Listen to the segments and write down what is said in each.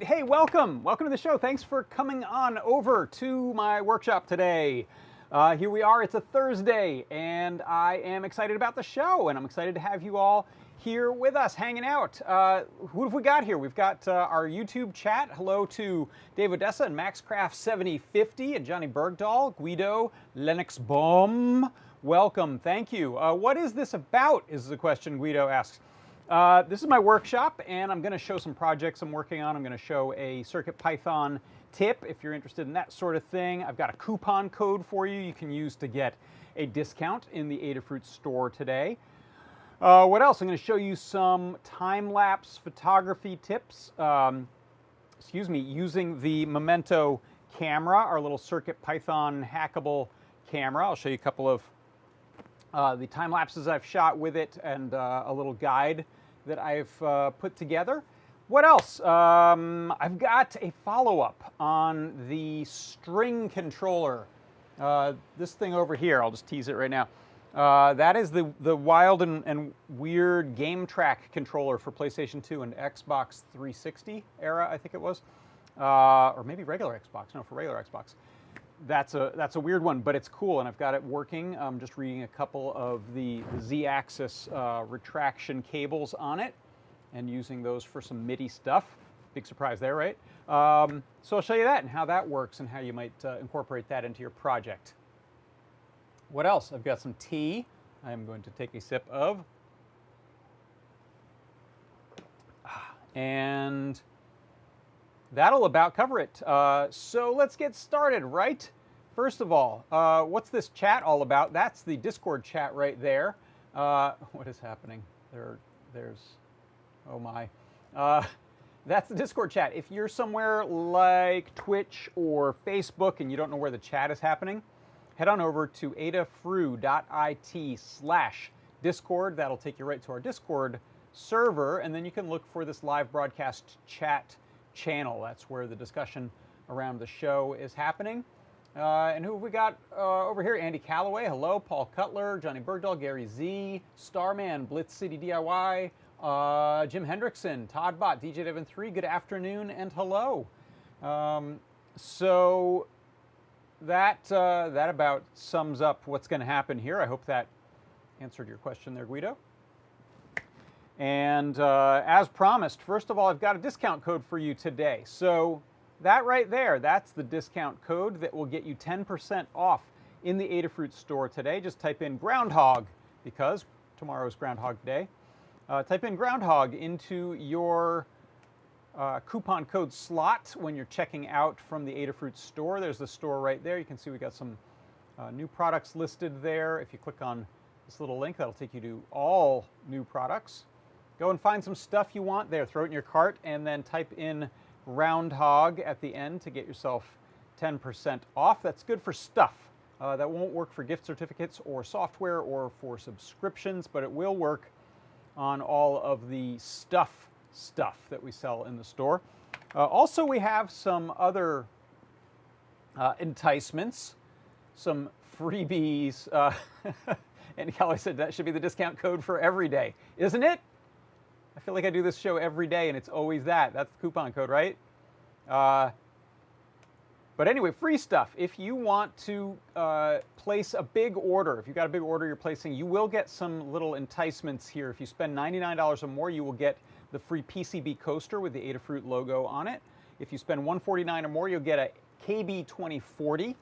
Hey, welcome to the show. Thanks for coming on over to my workshop today. Here we are, it's a Thursday, and I am excited about the show, and I'm excited to have you all here with us, hanging out. Who have we got here? We've got our YouTube chat. Hello to Dave Odessa and MaxCraft7050 and Johnny Bergdahl, Guido, Lennox Baum. Welcome, thank you. What is this about, is the question Guido asks. This is my workshop, and I'm going to show some projects I'm working on. I'm going to show a CircuitPython tip if you're interested in that sort of thing. I've got a coupon code for you can use to get a discount in the Adafruit store today. What else? I'm going to show you some time-lapse photography tips. Using the Momento camera, our little CircuitPython hackable camera. I'll show you a couple of the time lapses I've shot with it and a little guide that I've put together. What else? I've got a follow-up on the string controller. This thing over here, I'll just tease it right now. That is the wild and weird game track controller for PlayStation 2 and Xbox 360 era, I think it was. Or maybe regular Xbox, no, for regular Xbox. That's a weird one, but it's cool, and I've got it working. I'm just reading a couple of the Z-axis retraction cables on it and using those for some MIDI stuff. Big surprise there, right? So I'll show you that and how that works and how you might incorporate that into your project. What else? I've got some tea I'm going to take a sip of. And that'll about cover it. So let's get started, right? First of all, what's this chat all about? That's the Discord chat right there. What is happening? There's, oh my. That's the Discord chat. If you're somewhere like Twitch or Facebook and you don't know where the chat is happening, head on over to adafru.it/Discord. That'll take you right to our Discord server, and then you can look for this live broadcast chat channel. That's where the discussion around the show is happening. And who have we got over here? Andy Calloway, hello. Paul Cutler, Johnny Bergdahl, Gary Z, Starman, Blitz City DIY, Jim Hendrickson, Todd Bott, DJ Devin 3, good afternoon and hello. So that about sums up what's going to happen here. I hope that answered your question there, Guido. And as promised, first of all, I've got a discount code for you today. So that right there, that's the discount code that will get you 10% off in the Adafruit store today. Just type in Groundhog, because tomorrow's Groundhog Day. Type in Groundhog into your coupon code slot when you're checking out from the Adafruit store. There's the store right there. You can see we got some new products listed there. If you click on this little link, that'll take you to all new products. Go and find some stuff you want there. Throw it in your cart and then type in Groundhog at the end to get yourself 10% off. That's good for stuff. That won't work for gift certificates or software or for subscriptions, but it will work on all of the stuff that we sell in the store. Also, we have some other enticements, some freebies. And Kelly said that should be the discount code for every day, isn't it? I feel like I do this show every day, and it's always that. That's the coupon code, right? But anyway, free stuff. If you want to place a big order, if you've got a big order you're placing, you will get some little enticements here. If you spend $99 or more, you will get the free PCB coaster with the Adafruit logo on it. If you spend $149 or more, you'll get a KB2040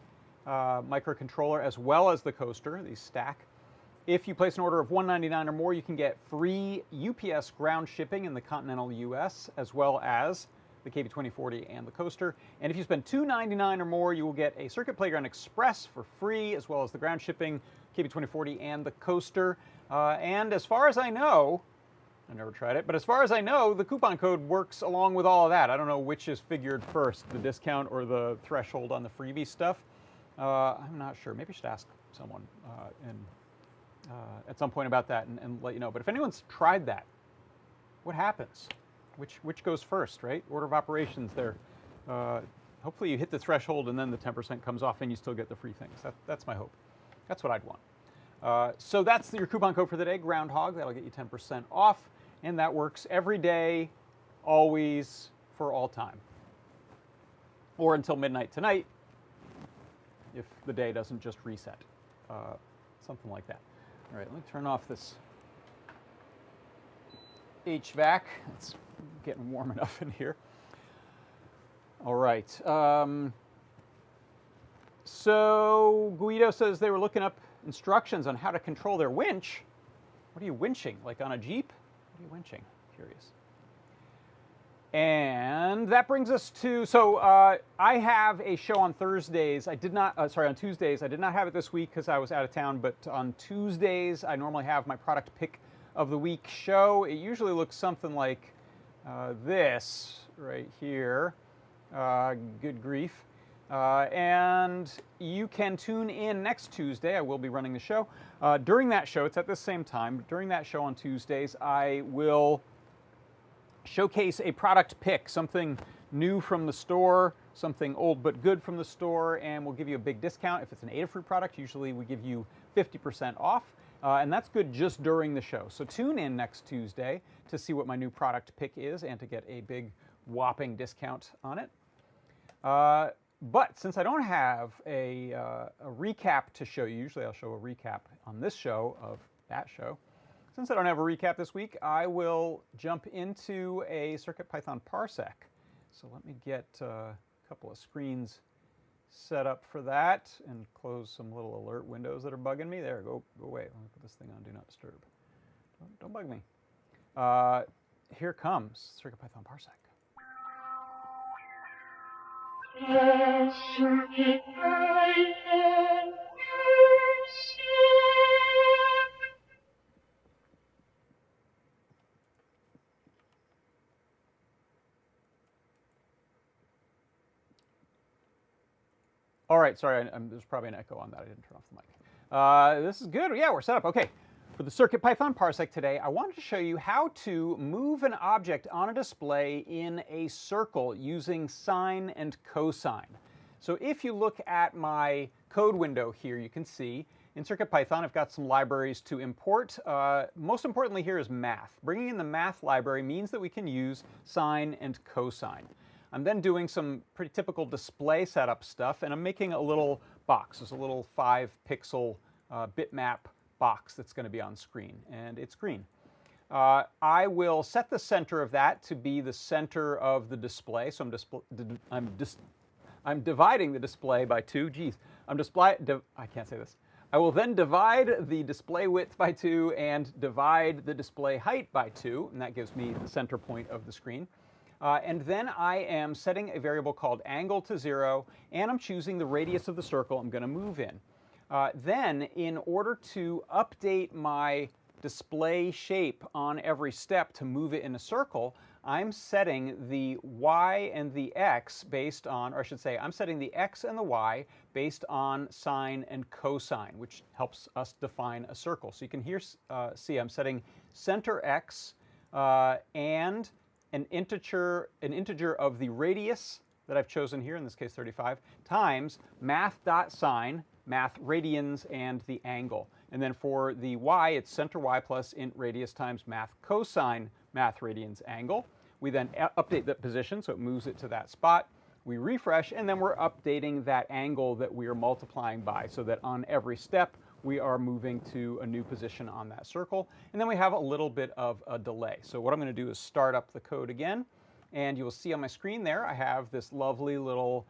microcontroller as well as the coaster, these stack. If you place an order of $199 or more, you can get free UPS ground shipping in the continental US, as well as the KB2040 and the coaster. And if you spend $299 or more, you will get a Circuit Playground Express for free, as well as the ground shipping, KB2040, and the coaster. And as far as I know, I've never tried it, but as far as I know, the coupon code works along with all of that. I don't know which is figured first, the discount or the threshold on the freebie stuff. I'm not sure. Maybe I should ask someone at some point about that and let you know. But if anyone's tried that, what happens? Which goes first, right? Order of operations there. Hopefully you hit the threshold and then the 10% comes off and you still get the free things. That's my hope. That's what I'd want. So that's your coupon code for the day, Groundhog. That'll get you 10% off. And that works every day, always, for all time. Or until midnight tonight, if the day doesn't just reset. Something like that. All right, let me turn off this HVAC. It's getting warm enough in here. All right. So Guido says they were looking up instructions on how to control their winch. What are you winching? Like on a Jeep? What are you winching? Curious. And that brings us to, so I have a show on Thursdays. I did not, on Tuesdays. I did not have it this week because I was out of town, but on Tuesdays, I normally have my product pick of the week show. It usually looks something like this right here. Good grief. And you can tune in next Tuesday. I will be running the show. During that show, it's at the same time. During that show on Tuesdays, I will showcase a product pick, something new from the store, something old but good from the store, and we'll give you a big discount. If it's an Adafruit product, usually we give you 50% off, and that's good just during the show. So tune in next Tuesday to see what my new product pick is and to get a big whopping discount on it. But since I don't have a recap to show you, usually I'll show a recap on this show of that show. Since I don't have a recap this week, I will jump into a CircuitPython Parsec. So let me get a couple of screens set up for that and close some little alert windows that are bugging me. There, go away. Let me put this thing on Do Not Disturb. Don't bug me. Here comes CircuitPython Parsec. All right, sorry, there's probably an echo on that. I didn't turn off the mic. This is good. Yeah, we're set up. Okay, for the CircuitPython Parsec today, I wanted to show you how to move an object on a display in a circle using sine and cosine. So if you look at my code window here, you can see in CircuitPython, I've got some libraries to import. Most importantly here is math. Bringing in the math library means that we can use sine and cosine. I'm then doing some pretty typical display setup stuff, and I'm making a little box. There's a little 5-pixel bitmap box that's going to be on screen, and it's green. I will set the center of that to be the center of the display. So I'm dividing the display by 2. Geez, I can't say this. I will then divide the display width by 2 and divide the display height by 2, and that gives me the center point of the screen. And then I am setting a variable called angle to 0, and I'm choosing the radius of the circle I'm going to move in. Then, in order to update my display shape on every step to move it in a circle, I'm setting the y and the x based on, or I should say, I'm setting the x and the y based on sine and cosine, which helps us define a circle. So you can here see I'm setting center x, and an integer of the radius that I've chosen here, in this case 35, times math.sine, math radians, and the angle. And then for the y, it's center y plus int radius times math cosine, math radians, angle. We then update that position, so it moves it to that spot. We refresh, and then we're updating that angle that we are multiplying by, so that on every step, we are moving to a new position on that circle. And then we have a little bit of a delay. So what I'm going to do is start up the code again. And you will see on my screen there, I have this lovely little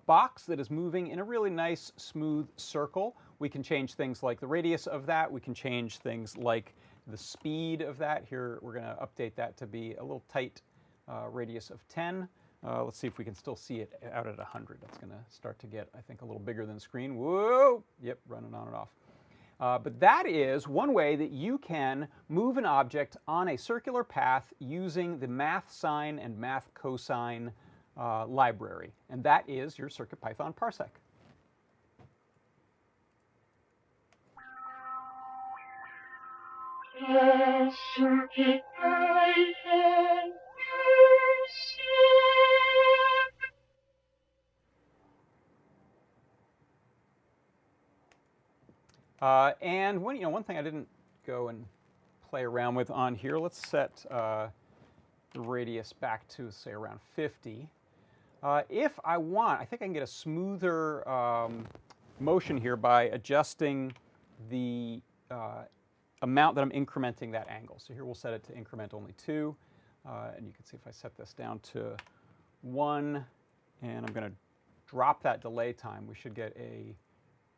box that is moving in a really nice, smooth circle. We can change things like the radius of that. We can change things like the speed of that. Here, we're going to update that to be a little tight radius of 10. Let's see if we can still see it out at 100. That's going to start to get, I think, a little bigger than the screen. Whoa! Yep, running on and off. But that is one way that you can move an object on a circular path using the math sine and math cosine library. And that is your CircuitPython Parsec. CircuitPython Parsec. And one thing I didn't go and play around with on here, let's set the radius back to, say, around 50. If I want, I think I can get a smoother motion here by adjusting the amount that I'm incrementing that angle. So here we'll set it to increment only 2. And you can see if I set this down to 1, and I'm going to drop that delay time, we should get a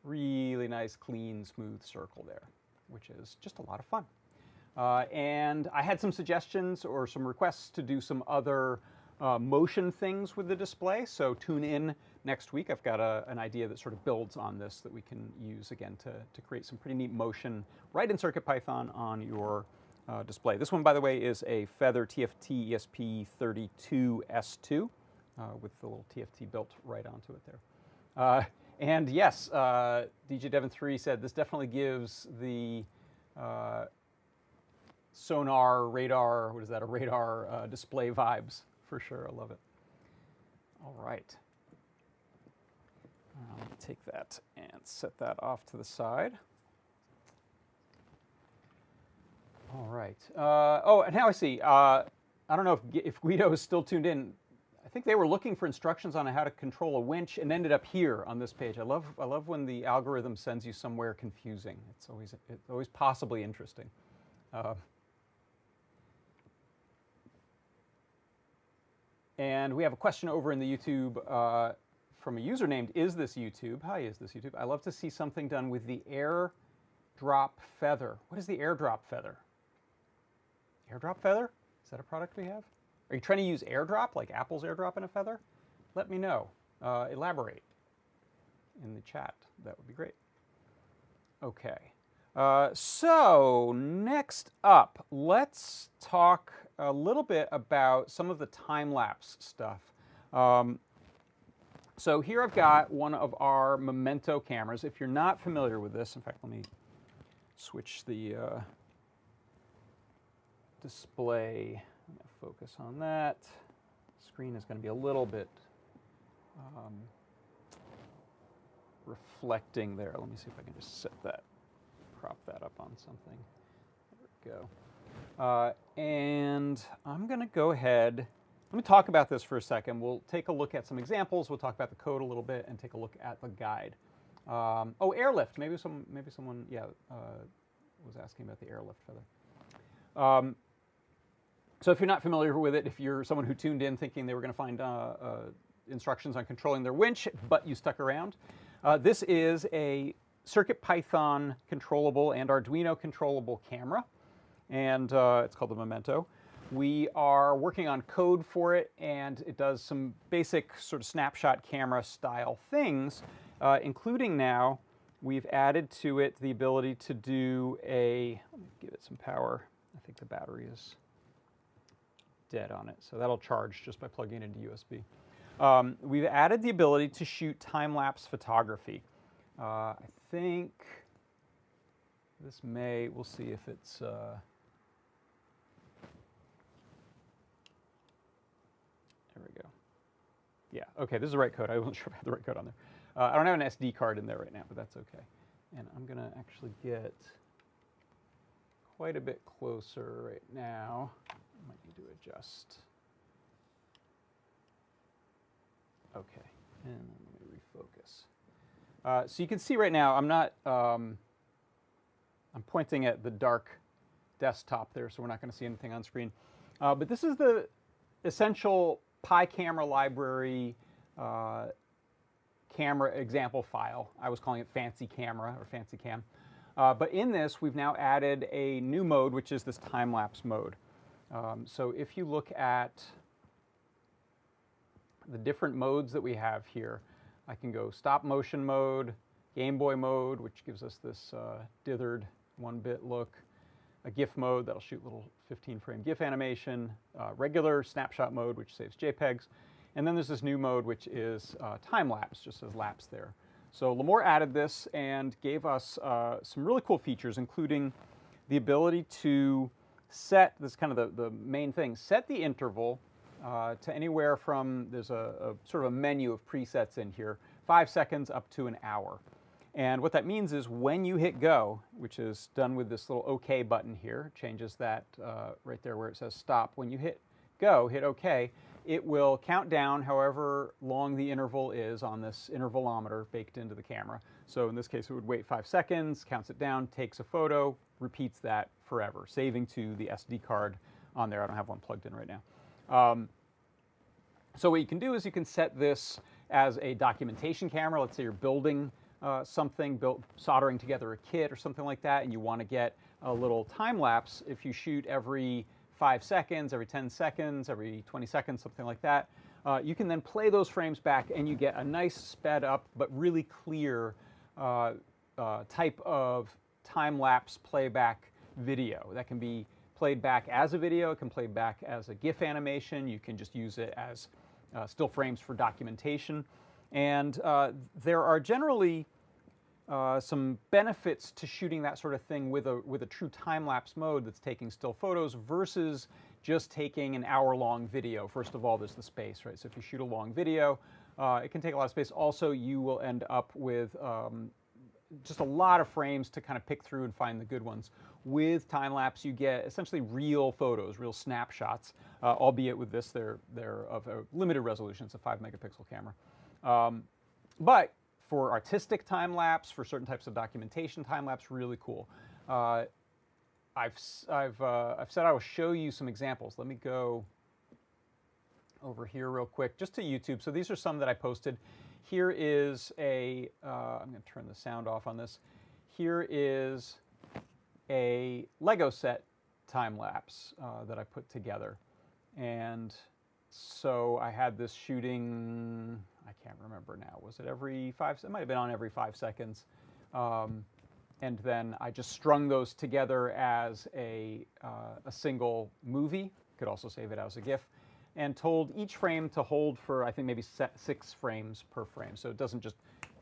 really nice, clean, smooth circle there, which is just a lot of fun. And I had some suggestions or some requests to do some other motion things with the display, so tune in next week. I've got an idea that sort of builds on this that we can use again to create some pretty neat motion right in CircuitPython on your display. This one, by the way, is a Feather TFT ESP32S2 with the little TFT built right onto it there. And yes, DJ Devon3 said this definitely gives the sonar, radar, what is that, a radar display vibes, for sure. I love it. All right. I'll take that and set that off to the side. All right. Oh, and now I see. I don't know if Guido is still tuned in. I think they were looking for instructions on how to control a winch and ended up here on this page. I love when the algorithm sends you somewhere confusing. It's always possibly interesting. And we have a question over in the YouTube from a user named Is This YouTube? Hi, Is This YouTube? I love to see something done with the AirDrop Feather. What is the AirDrop Feather? AirDrop Feather? Is that a product we have? Are you trying to use AirDrop, like Apple's AirDrop in a feather? Let me know. Elaborate in the chat. That would be great. Okay. So next up, let's talk a little bit about some of the time-lapse stuff. So here I've got one of our Momento cameras. If you're not familiar with this, in fact, let me switch the display. Focus on that. Screen is going to be a little bit reflecting there. Let me see if I can just set that, prop that up on something. There we go. And I'm going to go ahead. Let me talk about this for a second. We'll take a look at some examples. We'll talk about the code a little bit and take a look at the guide. Oh, airlift. Maybe someone, yeah, was asking about the airlift feather. So if you're not familiar with it, if you're someone who tuned in thinking they were going to find instructions on controlling their winch, but you stuck around, this is a CircuitPython controllable and Arduino controllable camera, and it's called the Momento. We are working on code for it, and it does some basic sort of snapshot camera style things, including now we've added to it the ability to do let me give it some power. I think the battery is dead on it, so that'll charge just by plugging it into USB. We've added the ability to shoot time-lapse photography. I think this we'll see if it's Okay, this is the right code. I wasn't sure if I had the right code on there. I don't have an SD card in there right now, but that's okay. And I'm going to actually get quite a bit closer right now. I might need to adjust. Okay, and let me refocus. So you can see right now, I'm not, I'm pointing at the dark desktop there, so we're not going to see anything on screen. But this is the essential PyCamera library camera example file. I was calling it Fancy Camera or Fancy Cam. But in this, we've now added a new mode, which is this time-lapse mode. So if you look at the different modes that we have here, I can go stop motion mode, Game Boy mode, which gives us this dithered 1-bit look, a GIF mode that'll shoot little 15-frame GIF animation, regular snapshot mode, which saves JPEGs, and then there's this new mode, which is time-lapse, just says lapse there. So Limor added this and gave us some really cool features, including the ability to set, this is kind of the main thing, set the interval to anywhere from, there's a sort of a menu of presets in here, 5 seconds up to an hour. And what that means is when you hit go, which is done with this little OK button here, changes that right there where it says stop. When you hit go, hit OK, it will count down however long the interval is on this intervalometer baked into the camera. So in this case, it would wait 5 seconds, counts it down, takes a photo, repeats that forever, saving to the SD card on there. I don't have one plugged in right now. So what you can do is you can set this as a documentation camera. Let's say you're building something, soldering together a kit or something like that, and you want to get a little time lapse. If you shoot every 5 seconds, every 10 seconds, every 20 seconds, something like that, you can then play those frames back and you get a nice sped up but really clear type of time-lapse playback video that can be played back as a video, it can play back as a GIF animation, you can just use it as still frames for documentation. And there are generally some benefits to shooting that sort of thing with a true time-lapse mode that's taking still photos versus just taking an hour-long video. First of all, there's the space, right? So if you shoot a long video, it can take a lot of space. Also, you will end up with just a lot of frames to kind of pick through and find the good ones. With time-lapse, you get essentially real photos, real snapshots, albeit with this, they're of a limited resolution. It's a 5-megapixel camera. But for artistic time-lapse, for certain types of documentation time-lapse, really cool. I've said I will show you some examples. Let me go over here real quick, just to YouTube. So these are some that I posted. Here is a, I'm going to turn the sound off on this. Here is a Lego set time-lapse that I put together. And so I had this shooting, I can't remember now, was it every 5, it might have been on every 5 seconds. And then I just strung those together as a single movie, could also save it as a GIF, and told each frame to hold for, I think, maybe 6 frames per frame. So it doesn't just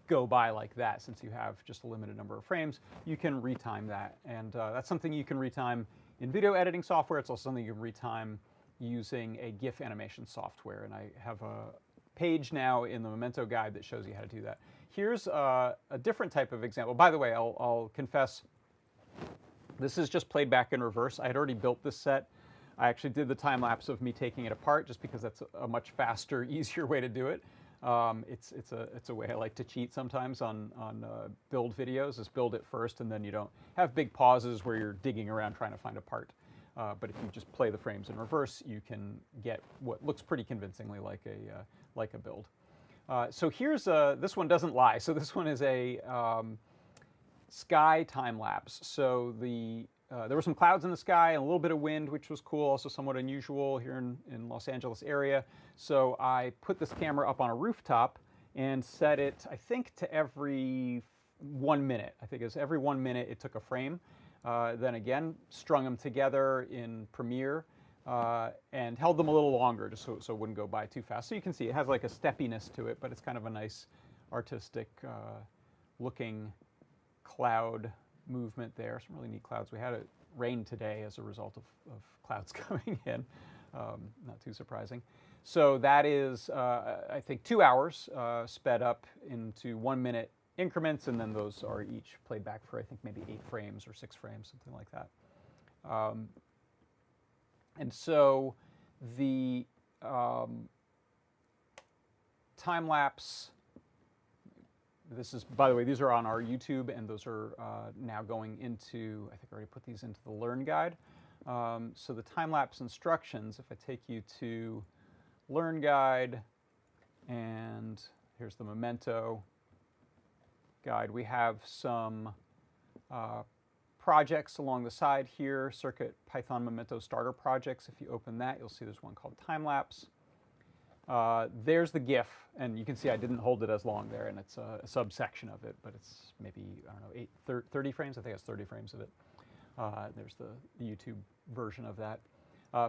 go by like that. Since you have just a limited number of frames, you can retime that. And that's something you can retime in video editing software. It's also something you can retime using a GIF animation software. And I have a page now in the Momento guide that shows you how to do that. Here's a different type of example. By the way, I'll confess, this is just played back in reverse. I had already built this set. I actually did the time lapse of me taking it apart just because that's a much faster, easier way to do it. It's a way I like to cheat sometimes on build videos, is build it first and then you don't have big pauses where you're digging around trying to find a part. But if you just play the frames in reverse, you can get what looks pretty convincingly like a build. So here's this one doesn't lie. So this one is a sky time lapse. So there were some clouds in the sky and a little bit of wind, which was cool, also somewhat unusual here in Los Angeles area. So I put this camera up on a rooftop and set it, I think, to every 1 minute. I think it was every 1 minute it took a frame. Then again, strung them together in Premiere and held them a little longer just so it wouldn't go by too fast. So you can see it has like a steppiness to it, but it's kind of a nice artistic looking cloud movement there. Some really neat clouds. We had rain today as a result of clouds coming in. Not too surprising. So that is, I think, 2 hours sped up into 1 minute increments, and then those are each played back for, I think, maybe 8 frames or 6 frames, something like that. And so the time lapse, this is, by the way, these are on our YouTube, and those are now going into, I think I already put these into the Learn Guide. So the time-lapse instructions, if I take you to Learn Guide, and here's the Momento guide, we have some projects along the side here, CircuitPython Momento starter projects. If you open that, you'll see there's one called Timelapse. There's the GIF, and you can see I didn't hold it as long there, and it's a subsection of it, but it's maybe, I don't know, 30 frames? I think it's 30 frames of it. There's the YouTube version of that.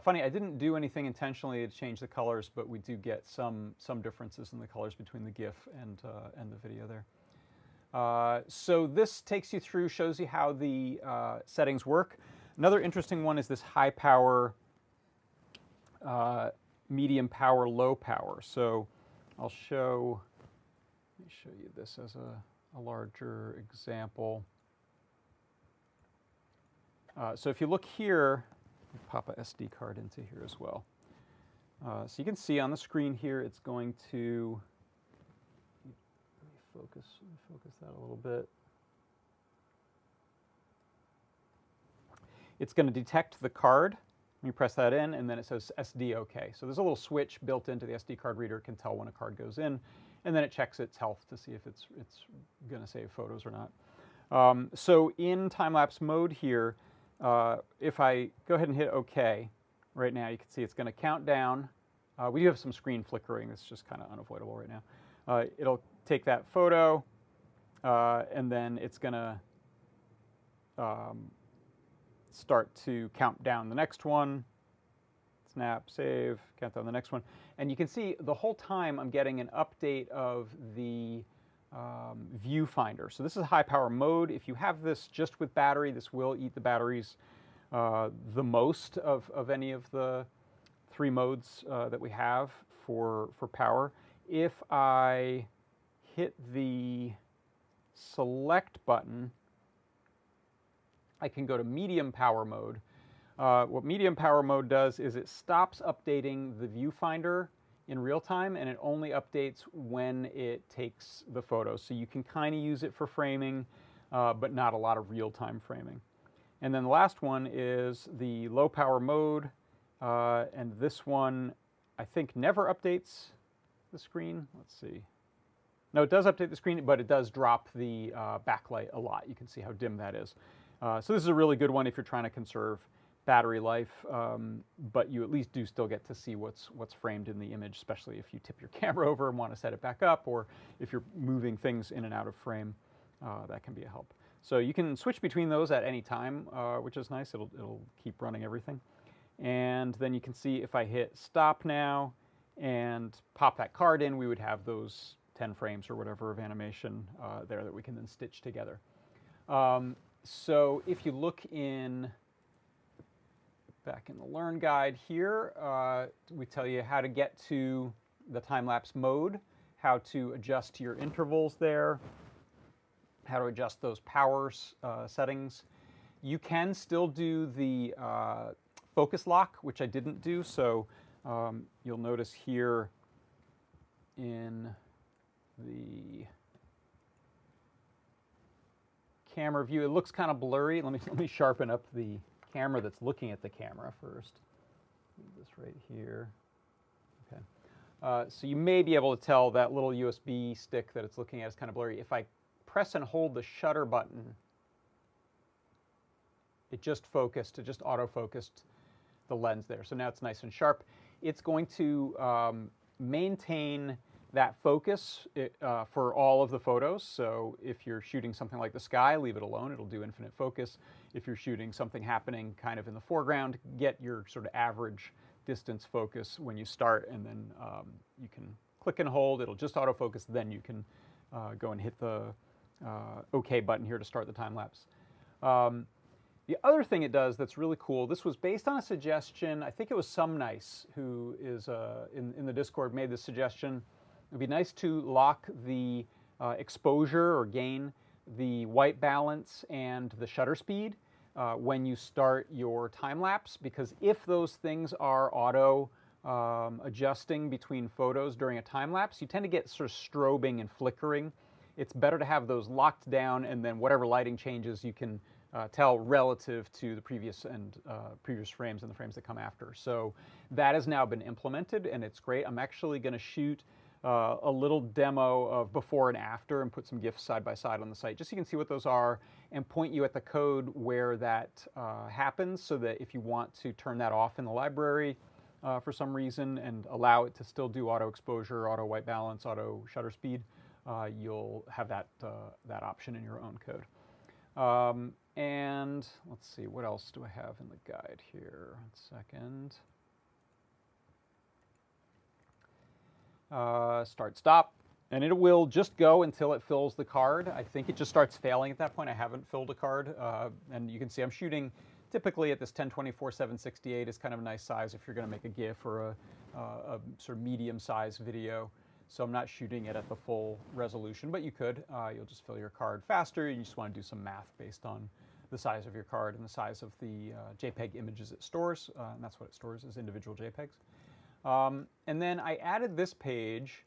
Funny, I didn't do anything intentionally to change the colors, but we do get some differences in the colors between the GIF and the video there. So this takes you through, shows you how the settings work. Another interesting one is this high power, medium power, low power. So I'll show, let me show you this as a larger example. So if you look here, pop a SD card into here as well. So you can see on the screen here, it's going to, let me focus that a little bit. It's going to detect the card. You press that in, and then it says SD OK. So there's a little switch built into the SD card reader. It can tell when a card goes in, and then it checks its health to see if it's going to save photos or not. So in time-lapse mode here, if I go ahead and hit OK, right now you can see it's going to count down. We do have some screen flickering. It's just kind of unavoidable right now. It'll take that photo, and then it's going to start to count down the next one. Snap, save, count down the next one. And you can see the whole time I'm getting an update of the viewfinder. So this is high power mode. If you have this just with battery, this will eat the batteries the most of any of the 3 modes that we have for power. If I hit the select button, I can go to medium power mode. What medium power mode does is it stops updating the viewfinder in real time, and it only updates when it takes the photo. So you can kind of use it for framing, but not a lot of real-time framing. And then the last one is the low power mode, and this one I think never updates the screen. Let's see. No, it does update the screen, but it does drop the backlight a lot. You can see how dim that is. So this is a really good one if you're trying to conserve battery life, but you at least do still get to see what's framed in the image, especially if you tip your camera over and want to set it back up, or if you're moving things in and out of frame, that can be a help. So you can switch between those at any time, which is nice. It'll keep running everything. And then you can see if I hit stop now and pop that card in, we would have those 10 frames or whatever of animation there that we can then stitch together. So if you look back in the Learn Guide here, we tell you how to get to the time-lapse mode, how to adjust your intervals there, how to adjust those powers settings. You can still do the focus lock, which I didn't do, so you'll notice here in the camera view, it looks kind of blurry. Let me sharpen up the camera that's looking at the camera first. Move this right here. Okay. So you may be able to tell that little USB stick that it's looking at is kind of blurry. If I press and hold the shutter button, it just auto-focused the lens there. So now it's nice and sharp. It's going to maintain that focus for all of the photos. So if you're shooting something like the sky, leave it alone. It'll do infinite focus. If you're shooting something happening kind of in the foreground, get your sort of average distance focus when you start, and then you can click and hold. It'll just autofocus. Then you can go and hit the OK button here to start the time lapse. The other thing it does that's really cool, this was based on a suggestion, I think it was Some Nice, who is in the Discord, made this suggestion. It would be nice to lock the exposure or gain, the white balance, and the shutter speed when you start your time lapse, because if those things are auto adjusting between photos during a time lapse, you tend to get sort of strobing and flickering. It's better to have those locked down, and then whatever lighting changes you can tell relative to the previous frames and the frames that come after. So that has now been implemented, and it's great. I'm actually going to shoot a little demo of before and after and put some GIFs side by side on the site, just so you can see what those are, and point you at the code where that happens, so that if you want to turn that off in the library for some reason and allow it to still do auto exposure, auto white balance, auto shutter speed, you'll have that option in your own code. And let's see, what else do I have in the guide here? 1 second. Start, stop. And it will just go until it fills the card. I think it just starts failing at that point. I haven't filled a card. And you can see I'm shooting typically at this 1024-768 is kind of a nice size if you're going to make a GIF or a sort of medium-sized video. So I'm not shooting it at the full resolution, but you could. You'll just fill your card faster. You just want to do some math based on the size of your card and the size of the JPEG images it stores. And that's what it stores, is individual JPEGs. And then I added this page,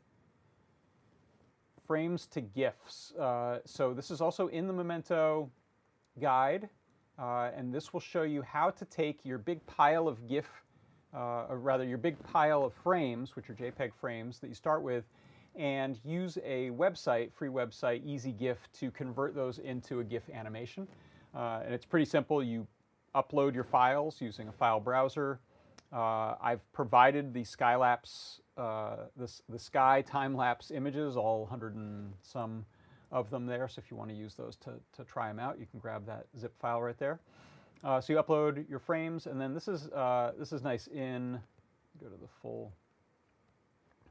frames to GIFs. So this is also in the Momento guide. And this will show you how to take your big pile of GIF, or rather your big pile of frames, which are JPEG frames that you start with, and use a website, free website, EasyGIF, to convert those into a GIF animation. And it's pretty simple. You upload your files using a file browser. I've provided the Skylapse, the Sky time-lapse images, all 100 and some of them there. So if you want to use those to try them out, you can grab that zip file right there. So you upload your frames, and then this is nice. Go to the full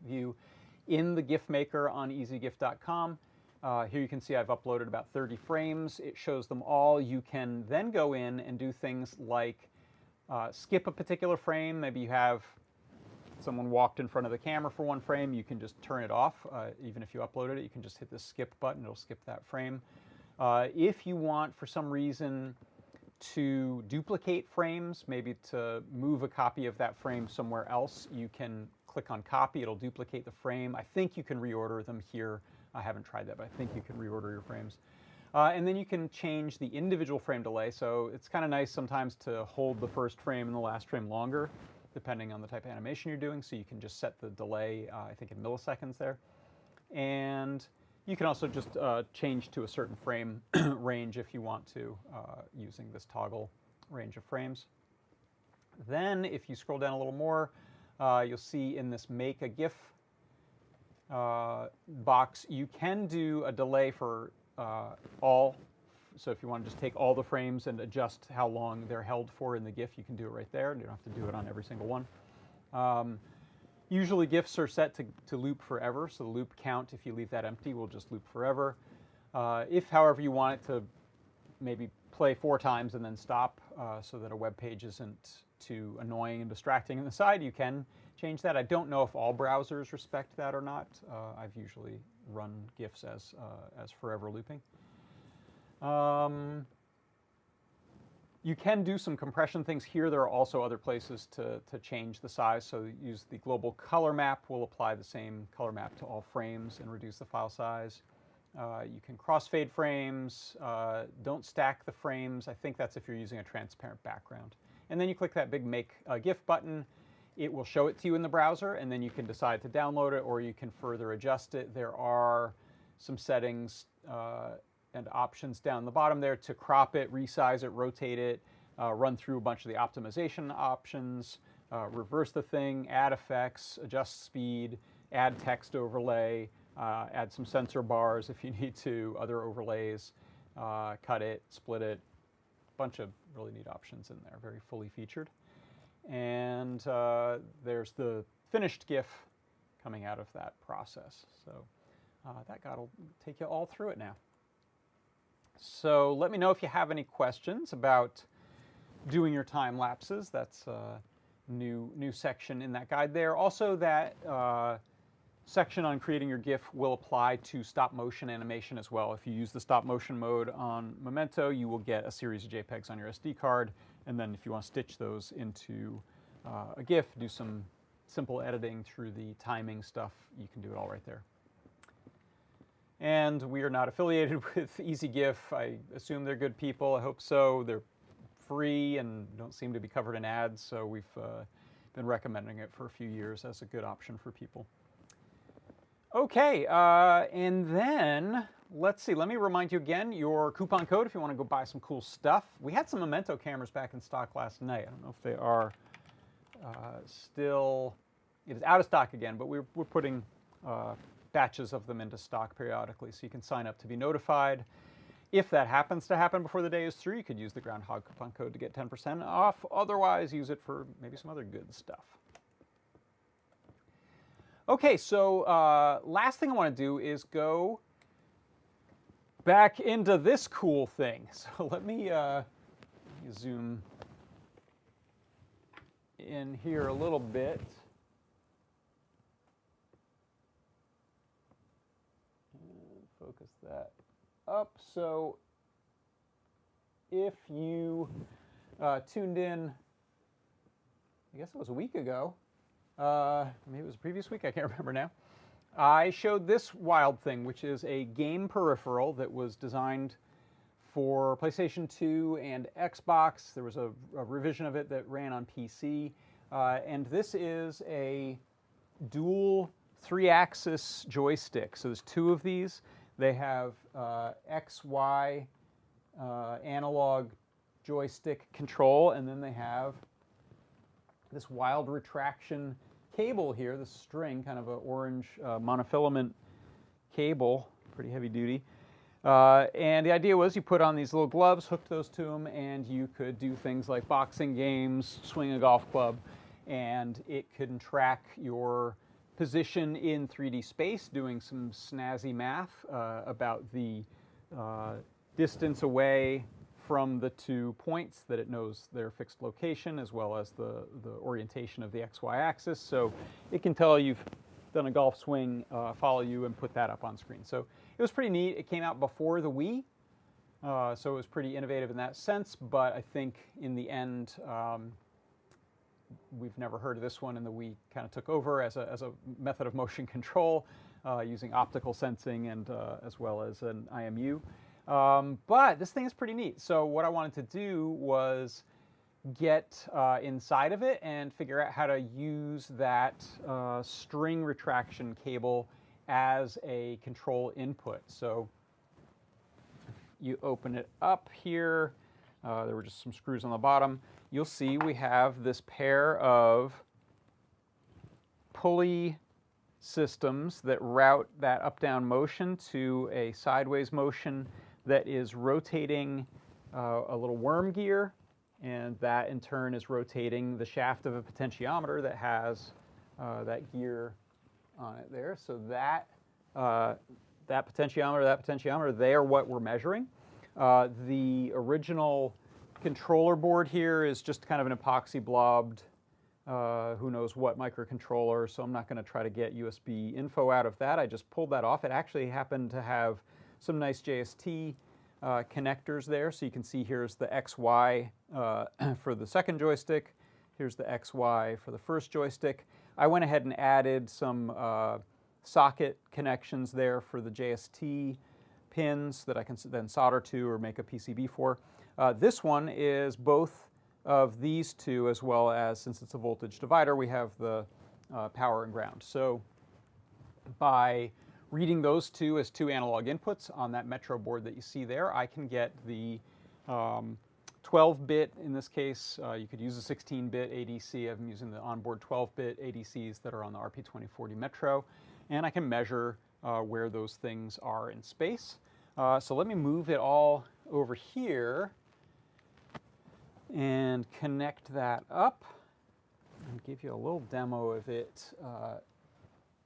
view in the GIF maker on easygif.com. Here you can see I've uploaded about 30 frames. It shows them all. You can then go in and do things like skip a particular frame. Maybe you have someone walked in front of the camera for one frame. You can just turn it off. Even if you uploaded it, you can just hit the skip button. It'll skip that frame. If you want, for some reason, to duplicate frames, maybe to move a copy of that frame somewhere else, you can click on copy. It'll duplicate the frame. I think you can reorder them here. I haven't tried that, but I think you can reorder your frames. And then you can change the individual frame delay. So it's kind of nice sometimes to hold the first frame and the last frame longer, depending on the type of animation you're doing. So you can just set the delay, I think, in milliseconds there. And you can also just change to a certain frame range if you want to, using this toggle range of frames. Then, if you scroll down a little more, you'll see in this Make a GIF box, you can do a delay for all. So if you want to just take all the frames and adjust how long they're held for in the GIF, you can do it right there. You don't have to do it on every single one. Usually GIFs are set to loop forever, so the loop count, if you leave that empty, will just loop forever. If, however, you want it to maybe play 4 times and then stop, so that a web page isn't too annoying and distracting in the side, you can change that. I don't know if all browsers respect that or not. I've usually run GIFs as forever looping. You can do some compression things here. There are also other places to change the size. So use the global color map. We'll apply the same color map to all frames and reduce the file size. You can crossfade frames. Don't stack the frames. I think that's if you're using a transparent background. And then you click that big Make a GIF button. It will show it to you in the browser, and then you can decide to download it, or you can further adjust it. There are some settings and options down the bottom there to crop it, resize it, rotate it, run through a bunch of the optimization options, reverse the thing, add effects, adjust speed, add text overlay, add some sensor bars if you need to, other overlays, cut it, split it, a bunch of really neat options in there, very fully featured. And there's the finished GIF coming out of that process. So that guide will take you all through it now. So let me know if you have any questions about doing your time lapses. That's a new section in that guide there. Also, that section on creating your GIF will apply to stop motion animation as well. If you use the stop motion mode on Momento, you will get a series of JPEGs on your SD card, and then if you want to stitch those into a GIF, do some simple editing through the timing stuff, you can do it all right there. And we are not affiliated with EasyGIF. I assume they're good people. I hope so. They're free and don't seem to be covered in ads, so we've been recommending it for a few years as a good option for people. Okay, and then let's see. Let me remind you again, your coupon code if you want to go buy some cool stuff. We had some Momento cameras back in stock last night. I don't know if they are still. It is out of stock again, but we're putting batches of them into stock periodically, so you can sign up to be notified. If that happens to happen before the day is through, you could use the Groundhog coupon code to get 10% off. Otherwise, use it for maybe some other good stuff. Okay, so last thing I want to do is go back into this cool thing. So let me zoom in here a little bit. And focus that up. So if you tuned in, I guess it was a week ago, maybe it was the previous week, I can't remember now, I showed this wild thing, which is a game peripheral that was designed for PlayStation 2 and Xbox. There was a revision of it that ran on PC. And this is a dual 3-axis joystick. So there's two of these. They have XY analog joystick control, and then they have this wild retraction cable here, this string, kind of an orange monofilament cable, pretty heavy duty. And the idea was you put on these little gloves, hooked those to them, and you could do things like boxing games, swing a golf club, and it could track your position in 3D space, doing some snazzy math about the distance away from the 2 points that it knows their fixed location, as well as the orientation of the XY axis. So it can tell you've done a golf swing, follow you, and put that up on screen. So it was pretty neat. It came out before the Wii, so it was pretty innovative in that sense. But I think in the end, we've never heard of this one, and the Wii kind of took over as a method of motion control using optical sensing and as well as an IMU. But this thing is pretty neat. So what I wanted to do was get inside of it and figure out how to use that string retraction cable as a control input. So you open it up here. There were just some screws on the bottom. You'll see we have this pair of pulley systems that route that up-down motion to a sideways motion that is rotating a little worm gear, and that in turn is rotating the shaft of a potentiometer that has that gear on it there. So that potentiometer, they are what we're measuring. The original controller board here is just kind of an epoxy blobbed, who knows what microcontroller, so I'm not going to try to get USB info out of that. I just pulled that off. It actually happened to have some nice JST connectors there. So you can see here's the XY for the second joystick. Here's the XY for the first joystick. I went ahead and added some socket connections there for the JST pins that I can then solder to or make a PCB for. This one is both of these two, as well as, since it's a voltage divider, we have the power and ground. So by reading those two as two analog inputs on that Metro board that you see there, I can get the 12-bit, in this case. You could use a 16-bit ADC. I'm using the onboard 12-bit ADCs that are on the RP2040 Metro, and I can measure where those things are in space. So let me move it all over here and connect that up and give you a little demo of it,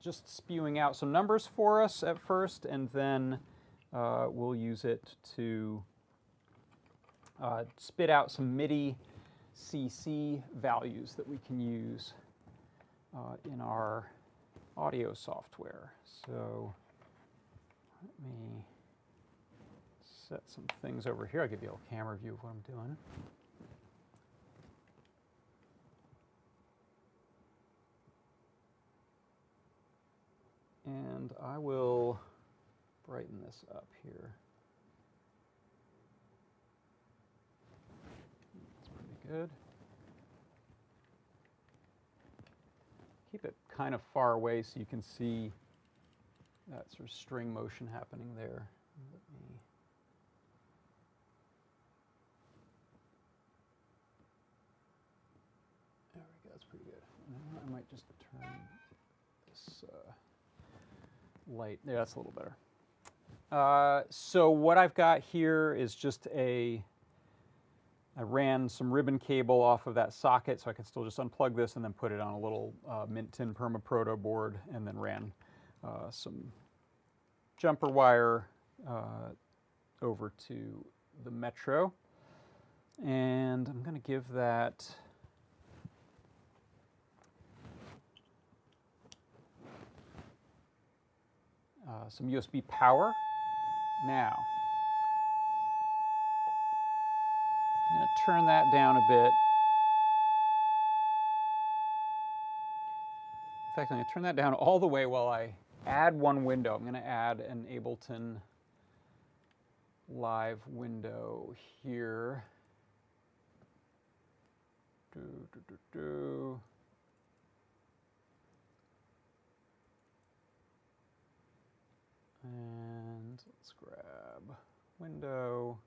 just spewing out some numbers for us at first, and then we'll use it to spit out some MIDI CC values that we can use in our audio software. So let me set some things over here. I'll give you a camera view of what I'm doing. And I will brighten this up here. That's pretty good. Keep it kind of far away so you can see that sort of string motion happening there. Let me There we go, that's pretty good. Now I might just turn this light. Yeah, that's a little better. So what I've got here is just I ran some ribbon cable off of that socket, so I can still just unplug this and then put it on a little Mint Tin Perma Proto board, and then ran some jumper wire over to the Metro. And I'm going to give that some USB power. Now, I'm going to turn that down a bit. In fact, I'm going to turn that down all the way while I add one window. I'm going to add an Ableton Live window here. And let's grab window,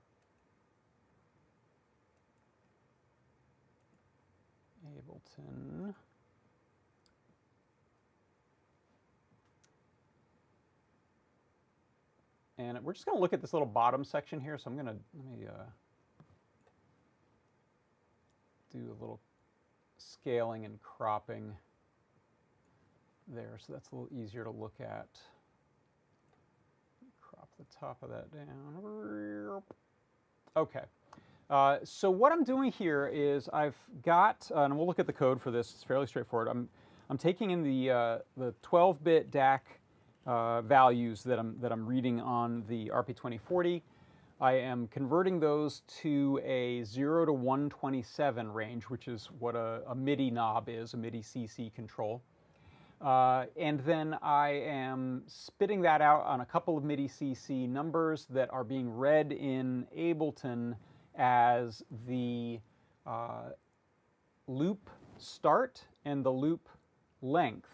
Ableton. And we're just going to look at this little bottom section here. So I'm going to, let me do a little scaling and cropping there. So that's a little easier to look at. Crop the top of that down. Okay. So what I'm doing here is I've got, and we'll look at the code for this. It's fairly straightforward. I'm taking in the 12-bit DAC values that I'm reading on the RP2040. I am converting those to a 0 to 127 range, which is what a MIDI knob is, a MIDI CC control. And then I am spitting that out on a couple of MIDI CC numbers that are being read in Ableton as the loop start and the loop length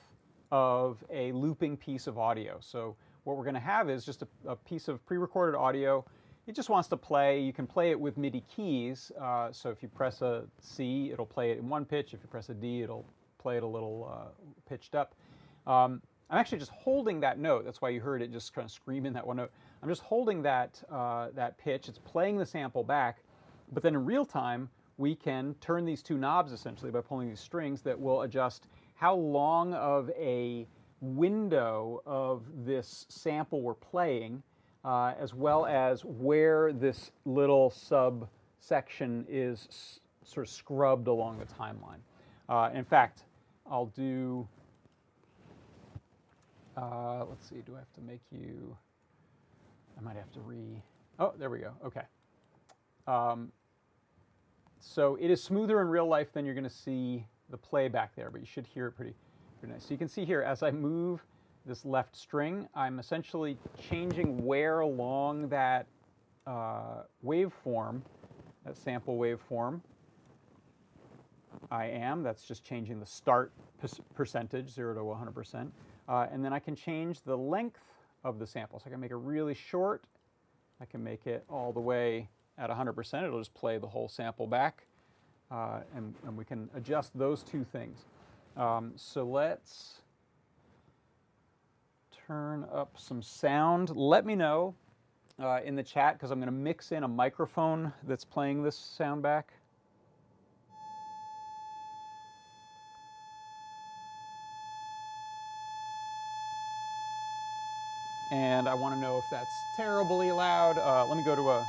of a looping piece of audio. So what we're going to have is just a piece of pre-recorded audio. It just wants to play. You can play it with MIDI keys. So if you press a C, it'll play it in one pitch. If you press a D, it'll play it a little pitched up. I'm actually just holding that note. That's why you heard it just kind of scream in that one note. I'm just holding that, that pitch. It's playing the sample back. But then in real time, we can turn these two knobs essentially by pulling these strings that will adjust how long of a window of this sample we're playing, as well as where this little subsection is sort of scrubbed along the timeline. In fact, I'll do, let's see, do I have to make you, I might have to oh, there we go, okay. So it is smoother in real life than you're going to see the playback there, but you should hear it pretty nice. So you can see here, as I move this left string, I'm essentially changing where along that waveform, that sample waveform, I am. That's just changing the start percentage, 0 to 100%. And then I can change the length of the sample. So I can make it really short. I can make it all the way at 100%. It'll just play the whole sample back. And we can adjust those two things. So let's turn up some sound. Let me know in the chat, because I'm going to mix in a microphone that's playing this sound back. And I want to know if that's terribly loud. Let me go to a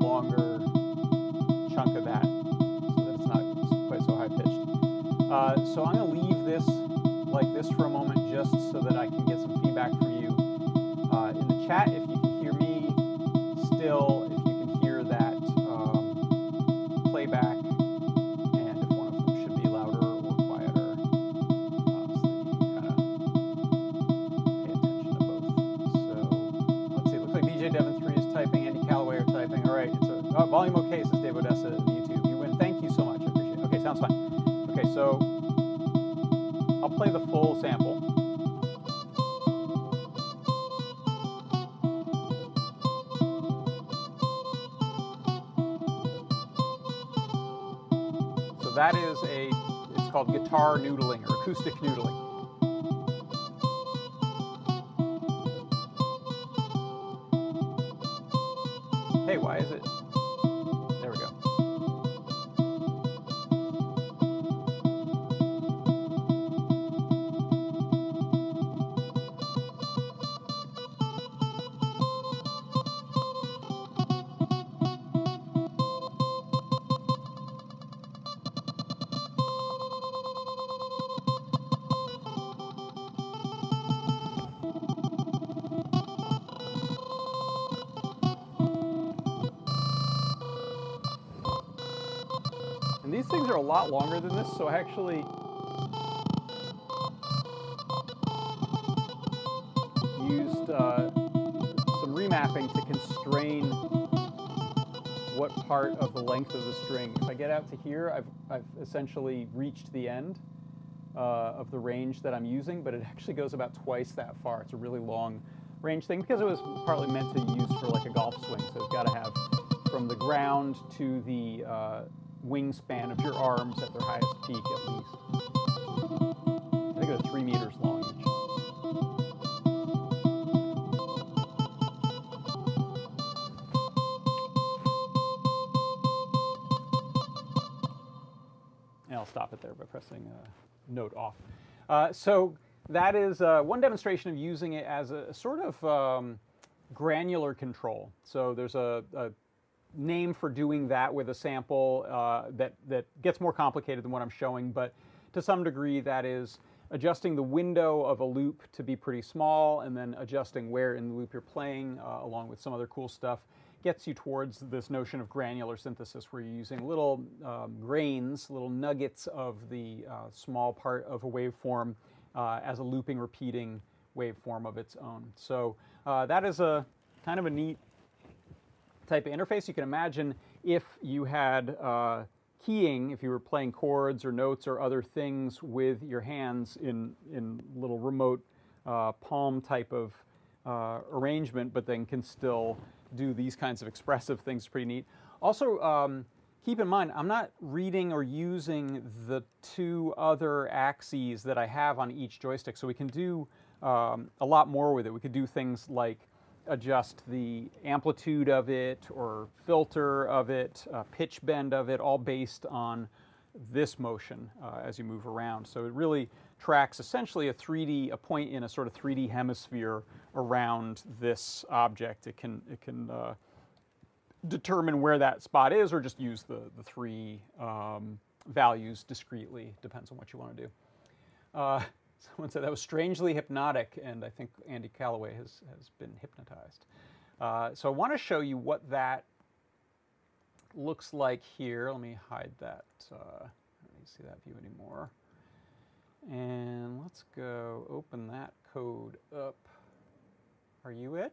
longer So I'm going to leave this like this for a moment just so that I can get some feedback from you in the chat. If you can hear me still, if you can hear that playback, and if one of them should be louder or quieter, so that you can kind of pay attention to both. So let's see. It looks like DJ Devon 3 is typing. Andy Calloway are typing. All right. It's a volume okay, says Dave Odessa in the YouTube. You win. Thank you so much. I appreciate it. Okay, sounds fine. Okay, so I'll play the full sample. So that is it's called guitar noodling or acoustic noodling. Hey, why is it? There we go. And these things are a lot longer than this, so I actually used some remapping to constrain what part of the length of the string. If I get out to here, I've essentially reached the end of the range that I'm using, but it actually goes about twice that far. It's a really long range thing because it was partly meant to use for like a golf swing, so it's got to have from the ground to the wingspan of your arms at their highest peak at least. I think they're 3 meters long each. And I'll stop it there by pressing note off. So that is one demonstration of using it as a sort of granular control. So there's a name for doing that with a sample that gets more complicated than what I'm showing, but to some degree that is adjusting the window of a loop to be pretty small and then adjusting where in the loop you're playing along with some other cool stuff gets you towards this notion of granular synthesis where you're using little grains, little nuggets of the small part of a waveform as a looping, repeating waveform of its own. So that is a kind of a neat type of interface. You can imagine if you had keying, if you were playing chords or notes or other things with your hands in little remote palm type of arrangement, but then can still do these kinds of expressive things. Pretty neat. Also, keep in mind, I'm not reading or using the 2 other axes that I have on each joystick, so we can do a lot more with it. We could do things like adjust the amplitude of it or filter of it, pitch bend of it, all based on this motion as you move around. So it really tracks essentially a point in a sort of 3D hemisphere around this object. It can determine where that spot is or just use the 3 values discretely, depends on what you want to do. Someone said that was strangely hypnotic, and I think Andy Calloway has been hypnotized. So I want to show you what that looks like here. Let me hide that. I don't see that view anymore. And let's go open that code up. Are you it?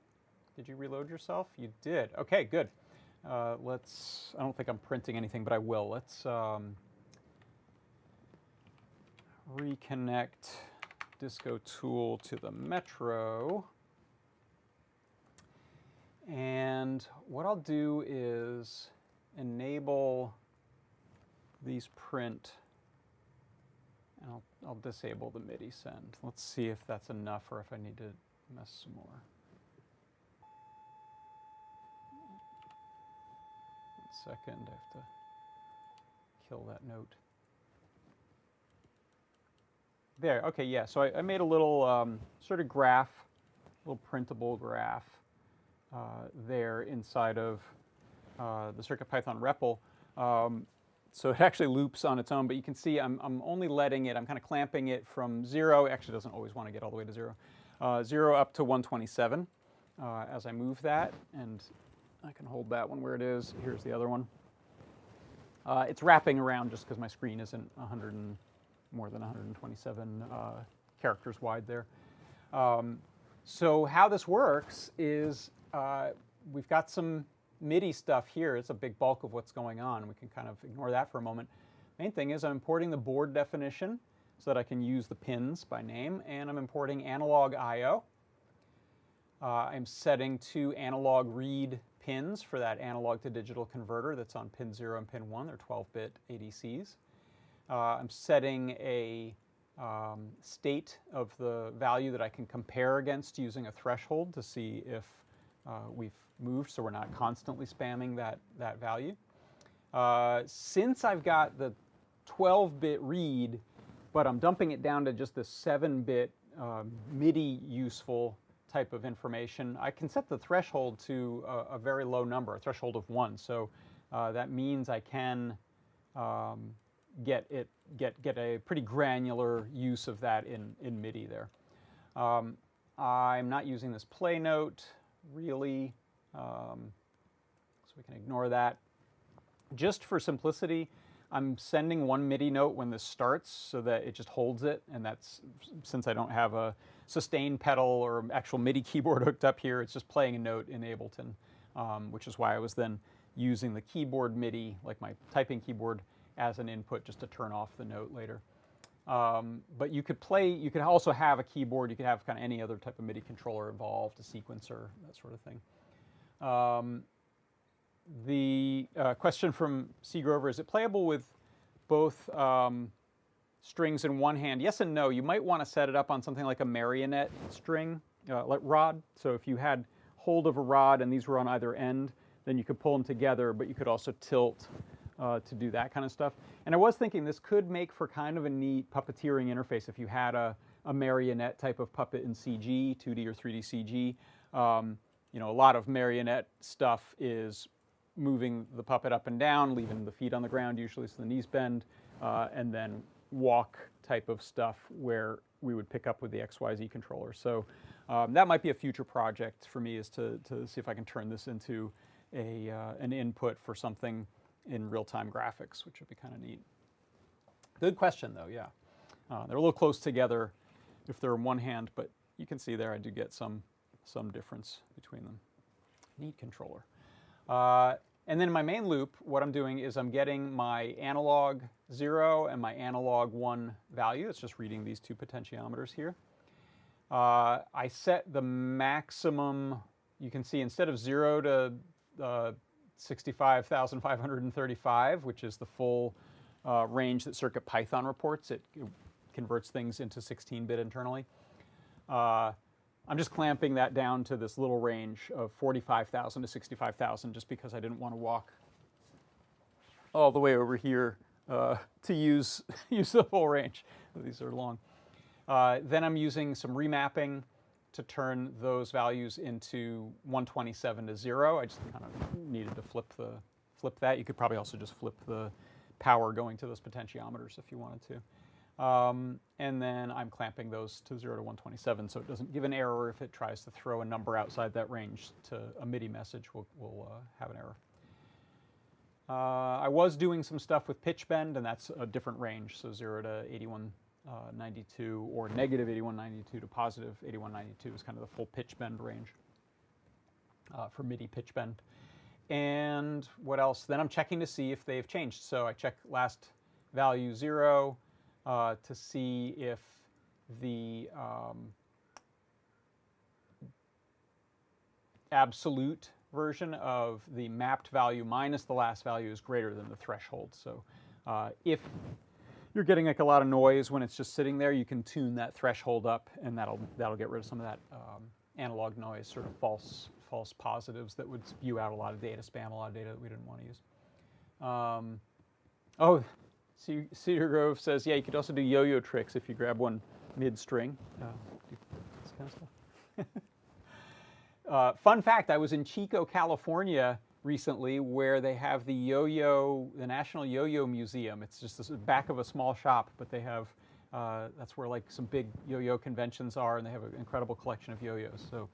Did you reload yourself? You did. Okay, good. I don't think I'm printing anything, but I will. Let's reconnect Disco Tool to the Metro. And what I'll do is enable these print, and I'll disable the MIDI send. Let's see if that's enough or if I need to mess some more. 1 second, I have to kill that note. There, okay, yeah, so I made a little sort of graph, a little printable graph there inside of the CircuitPython REPL. So it actually loops on its own, but you can see I'm only letting it, I'm kind of clamping it from 0. It actually doesn't always want to get all the way to 0. 0 up to 127 as I move that, and I can hold that one where it is. Here's the other one. It's wrapping around just because my screen isn't more than 127 characters wide there. So how this works is we've got some MIDI stuff here. It's a big bulk of what's going on. We can kind of ignore that for a moment. Main thing is I'm importing the board definition so that I can use the pins by name, and I'm importing analog I/O. I'm setting 2 analog read pins for that analog to digital converter that's on pin 0 and pin 1. They're 12-bit ADCs. I'm setting a state of the value that I can compare against using a threshold to see if we've moved, so we're not constantly spamming that value. Since I've got the 12-bit read, but I'm dumping it down to just the 7-bit MIDI useful type of information, I can set the threshold to a very low number, a threshold of 1. So that means I can get a pretty granular use of that in MIDI there. I'm not using this play note really, so we can ignore that. Just for simplicity, I'm sending 1 MIDI note when this starts so that it just holds it, and that's, since I don't have a sustain pedal or actual MIDI keyboard hooked up here, it's just playing a note in Ableton, which is why I was then using the keyboard MIDI, like my typing keyboard, as an input just to turn off the note later. But you could also have a keyboard, you could have kind of any other type of MIDI controller involved, a sequencer, that sort of thing. The question from C. Grover, is it playable with both strings in one hand? Yes and no. You might want to set it up on something like a marionette string, like rod. So if you had hold of a rod and these were on either end, then you could pull them together, but you could also tilt to do that kind of stuff. And I was thinking this could make for kind of a neat puppeteering interface if you had a marionette type of puppet in CG, 2D or 3D CG. You know, a lot of marionette stuff is moving the puppet up and down, leaving the feet on the ground usually so the knees bend, and then walk type of stuff where we would pick up with the XYZ controller. So that might be a future project for me, is to see if I can turn this into an input for something in real-time graphics, which would be kind of neat. Good question though, yeah. They're a little close together if they're in one hand, but you can see there I do get some difference between them. Neat controller. And then in my main loop, what I'm doing is I'm getting my analog 0 and my analog 1 value. It's just reading these 2 potentiometers here. I set the maximum, you can see instead of 0 to 65,535, which is the full range that CircuitPython reports, it converts things into 16-bit internally. I'm just clamping that down to this little range of 45,000 to 65,000 just because I didn't want to walk all the way over here to use the full range. These are long. Then I'm using some remapping to turn those values into 127 to 0. I just kind of needed to flip that. You could probably also just flip the power going to those potentiometers if you wanted to. And then I'm clamping those to 0 to 127 so it doesn't give an error if it tries to throw a number outside that range to a MIDI message. We'll have an error. I was doing some stuff with pitch bend, and that's a different range, so 0 to 8192 or negative 8192 to positive 8192 is kind of the full pitch bend range for MIDI pitch bend. And what else? Then I'm checking to see if they've changed. So I check last value 0 to see if the absolute version of the mapped value minus the last value is greater than the threshold. So if you're getting like a lot of noise when it's just sitting there, you can tune that threshold up, and that'll get rid of some of that analog noise, sort of false positives that would spew out a lot of data, spam a lot of data that we didn't want to use. Oh, Cedar Grove says, yeah, you could also do yo-yo tricks if you grab one mid-string. This kind of stuff. Fun fact, I was in Chico, California recently where they have the National Yo-Yo Museum. It's just the back of a small shop, but they have, that's where like some big yo-yo conventions are, and they have an incredible collection of yo-yos. So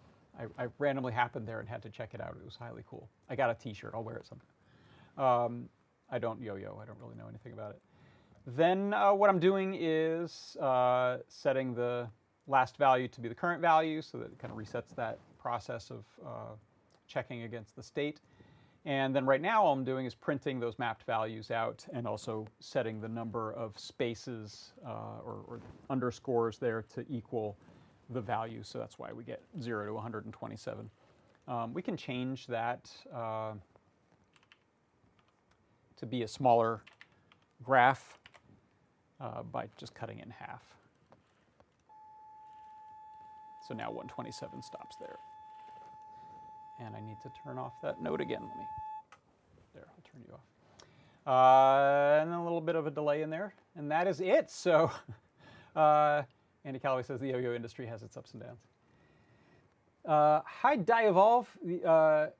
I randomly happened there and had to check it out. It was highly cool. I got a t-shirt, I'll wear it sometime. I don't yo-yo, I don't really know anything about it. Then what I'm doing is setting the last value to be the current value, so that it kind of resets that process of checking against the state. And then right now all I'm doing is printing those mapped values out and also setting the number of spaces or underscores there to equal the value. So that's why we get 0 to 127. We can change that to be a smaller graph by just cutting it in half. So now 127 stops there. And I need to turn off that node again. There, I'll turn you off. And a little bit of a delay in there. And that is it. So Andy Calloway says the yo-yo industry has its ups and downs. Hi, Dievolve. You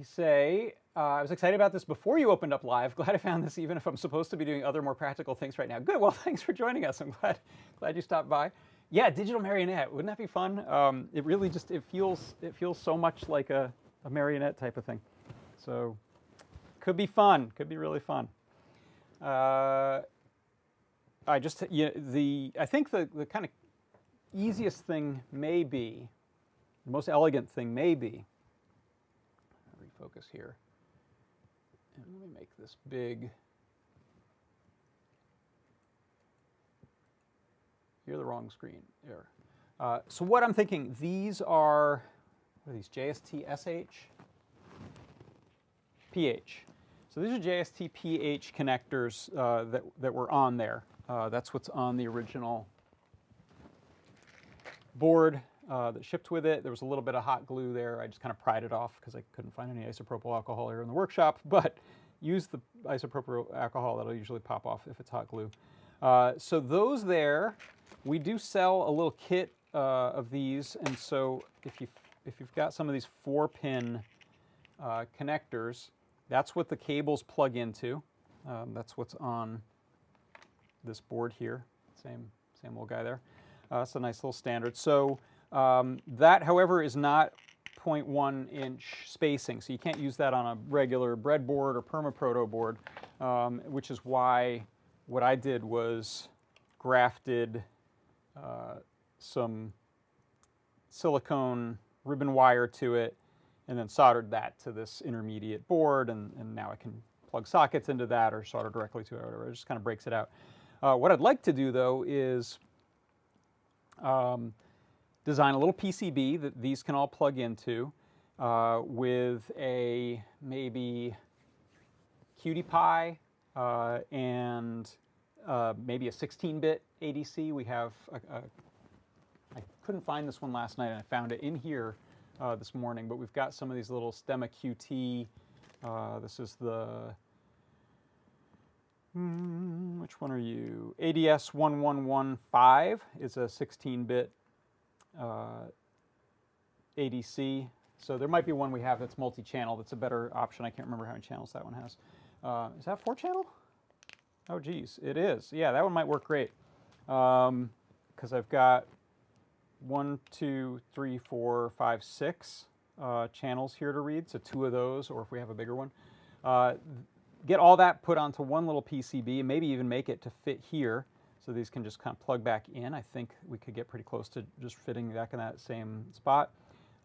say, I was excited about this before you opened up live. Glad I found this even if I'm supposed to be doing other more practical things right now. Good, well, thanks for joining us. I'm glad you stopped by. Yeah, digital marionette, wouldn't that be fun? It really just, it feels so much like a marionette type of thing. So, could be fun, could be really fun. I think the kind of easiest thing may be, the most elegant thing may be, refocus here. And let me make this big. You're the wrong screen. There. So what I'm thinking, these are, what are these, JST SH? PH. So these are JST PH connectors that were on there. That's what's on the original board that shipped with it. There was a little bit of hot glue there. I just kind of pried it off because I couldn't find any isopropyl alcohol here in the workshop, but use the isopropyl alcohol. That'll usually pop off if it's hot glue. So those there, we do sell a little kit of these, and so if you've got some of these 4-pin connectors, that's what the cables plug into. That's what's on this board here. Same little guy there. That's a nice little standard. So that, however, is not 0.1 inch spacing, so you can't use that on a regular breadboard or permaproto board, which is why what I did was grafted some silicone ribbon wire to it and then soldered that to this intermediate board, and now I can plug sockets into that or solder directly to it or whatever. It just kind of breaks it out. What I'd like to do, though, is design a little PCB that these can all plug into with a maybe QT Py and maybe a 16-bit ADC. We have, I couldn't find this one last night, and I found it in here this morning, but we've got some of these little Stemma QT. This is the, which one are you? ADS 1115 is a 16-bit ADC. So there might be one we have that's multi-channel that's a better option. I can't remember how many channels that one has. Is that 4-channel? Oh, geez, it is. Yeah, that one might work great. Because I've got 1, 2, 3, 4, 5, 6 channels here to read. So 2 of those, or if we have a bigger one. Get all that put onto one little PCB, and maybe even make it to fit here. So these can just kind of plug back in. I think we could get pretty close to just fitting back in that same spot.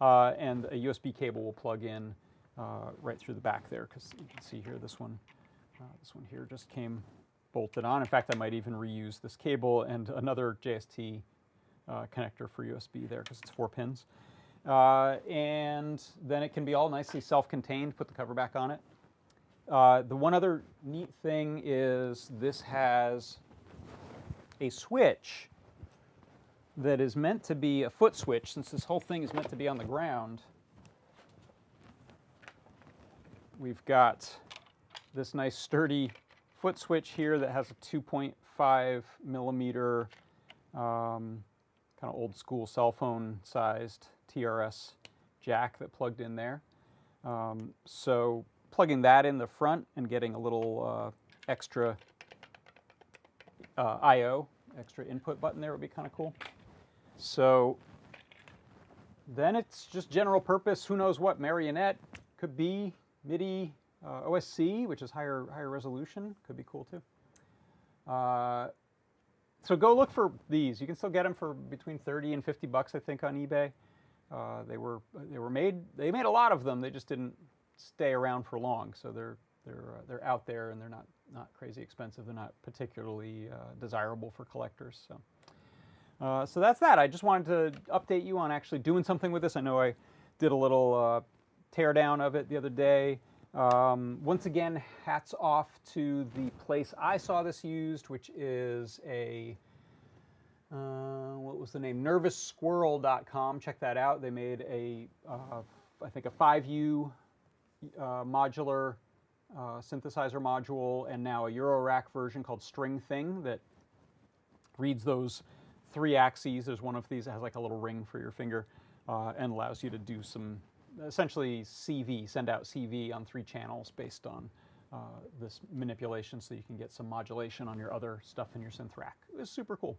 And a USB cable will plug in right through the back there, because you can see here this one here just came bolted on. In fact, I might even reuse this cable and another JST connector for USB there, because it's 4 pins. And then it can be all nicely self-contained. Put the cover back on it. The one other neat thing is this has a switch that is meant to be a foot switch, since this whole thing is meant to be on the ground. We've got this nice sturdy foot switch here that has a 2.5 millimeter kind of old school cell phone sized TRS jack that plugged in there. So plugging that in the front and getting a little extra I/O, extra input button there would be kind of cool. So then it's just general purpose, who knows what, marionette, could be MIDI OSC, which is higher resolution, could be cool too. So go look for these. You can still get them for between 30 and 50 bucks, I think, on eBay. They made a lot of them. They just didn't stay around for long. So they're out there, and they're not crazy expensive. They're not particularly desirable for collectors. So that's that. I just wanted to update you on actually doing something with this. I know I did a little teardown of it the other day. Once again, hats off to the place I saw this used, which is a, what was the name? NervousSquirrel.com. Check that out. They made I think a 5U modular synthesizer module, and now a Eurorack version called String Thing that reads those 3 axes. There's one of these that has like a little ring for your finger and allows you to do some essentially CV, send out CV on 3 channels based on this manipulation, so you can get some modulation on your other stuff in your synth rack. It was super cool.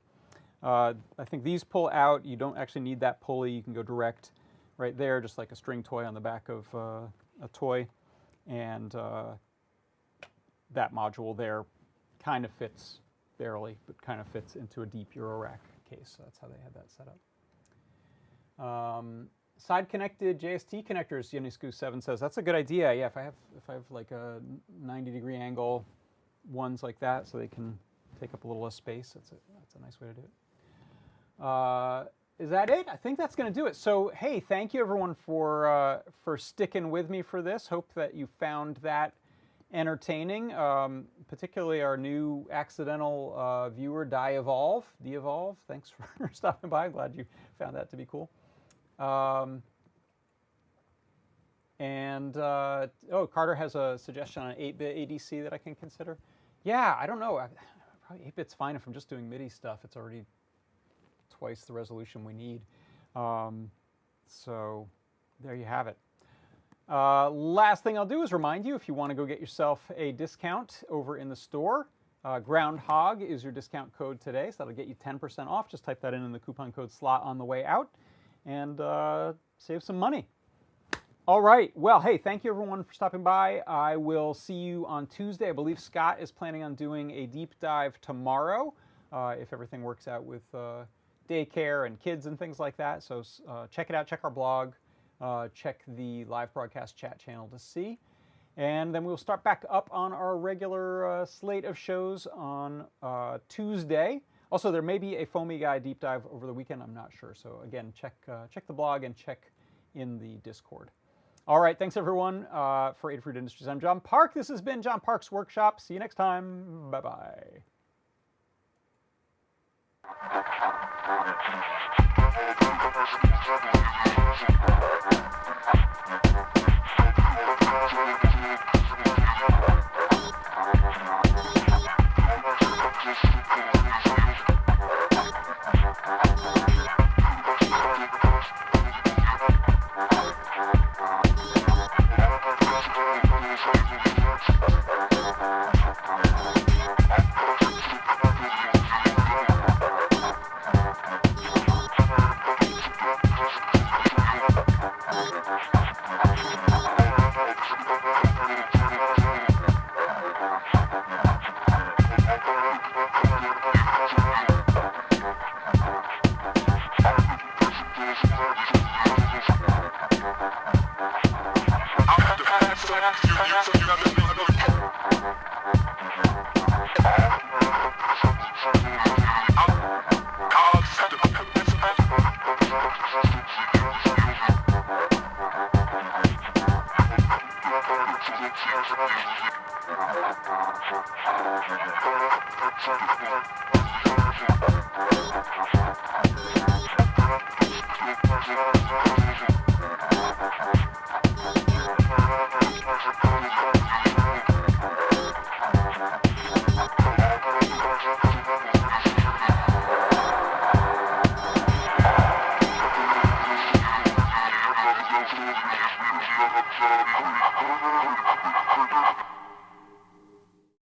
I think these pull out. You don't actually need that pulley. You can go direct right there, just like a string toy on the back of a toy. And that module there kind of fits, barely, but kind of fits into a deep Eurorack case. So that's how they had that set up. Side-connected JST connectors, Yonisku7 says. That's a good idea. Yeah, if I have like a 90-degree angle ones like that, so they can take up a little less space, that's a nice way to do it. Is that it? I think that's going to do it. So, hey, thank you everyone for sticking with me for this. Hope that you found that entertaining, particularly our new accidental viewer, D-Evolve. Thanks for stopping by. I'm glad you found that to be cool. Carter has a suggestion on 8-bit ADC that I can consider. Yeah, I don't know. Probably 8-bit's fine if I'm just doing MIDI stuff. It's already twice the resolution we need. So there you have it. Last thing I'll do is remind you, if you want to go get yourself a discount over in the store, Groundhog is your discount code today, so that'll get you 10% off. Just type that in the coupon code slot on the way out and save some money. All right. Well, hey, thank you everyone for stopping by. I will see you on Tuesday. I believe Scott is planning on doing a deep dive tomorrow, if everything works out with daycare and kids and things like that. So check it out. Check our blog. Check the live broadcast chat channel to see. And then we'll start back up on our regular slate of shows on Tuesday. Also, there may be a Foamy Guy deep dive over the weekend. I'm not sure. So again, check the blog and check in the Discord. All right. Thanks, everyone. For Adafruit Industries, I'm John Park. This has been John Park's Workshop. See you next time. Bye-bye. Thank you.